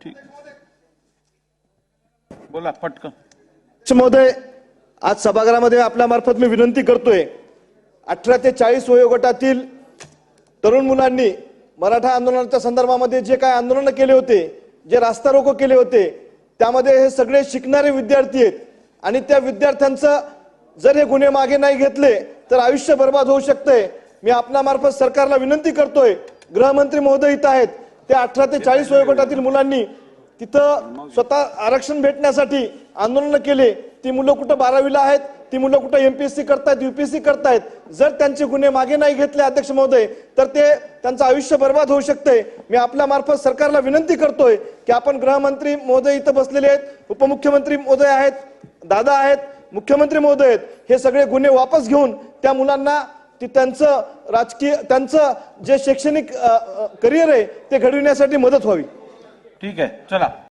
ठीक, बोला पटकन. महोदय, आज सभागृहामध्ये आपल्या मार्फत मी विनंती करतोय, 18 ते 40 वयोगटातील तरुण मुलांनी मराठा आंदोलनाच्या संदर्भामध्ये जे काय आंदोलन केले होते, जे रास्ता रोको केले होते, त्यामध्ये हे सगळे शिकणारे विद्यार्थी आहेत आणि त्या विद्यार्थ्यांचं जर हे गुन्हे मागे नाही घेतले तर आयुष्य बर्बाद होऊ शकते. मी आपल्या मार्फत सरकारला विनंती करतोय, गृहमंत्री महोदय इथं आहेत, त्या 18 ते 40 वयोगटातील मुलांनी तिथं स्वतः आरक्षण भेटण्यासाठी आंदोलन केले. ती मुलं कुठं 12वीला आहेत, ती मुलं कुठं एमपीएससी करतायत, यूपीएससी करतायत. जर त्यांचे गुन्हे मागे नाही घेतले अध्यक्ष महोदय तर त्यांचं आयुष्य बर्बाद होऊ शकते. मी आपल्या मार्फत सरकारला विनंती करतोय की आपण गृहमंत्री महोदय इथं बसलेले आहेत, उपमुख्यमंत्री महोदय आहेत, दादा आहेत, मुख्यमंत्री महोदय आहेत, हे सगळे गुन्हे वापस घेऊन त्या मुलांना त्यांचं राजकीय, त्यांचं जे शैक्षणिक करिअर आहे ते घडविण्यासाठी मदत व्हावी. ठीक आहे, चला.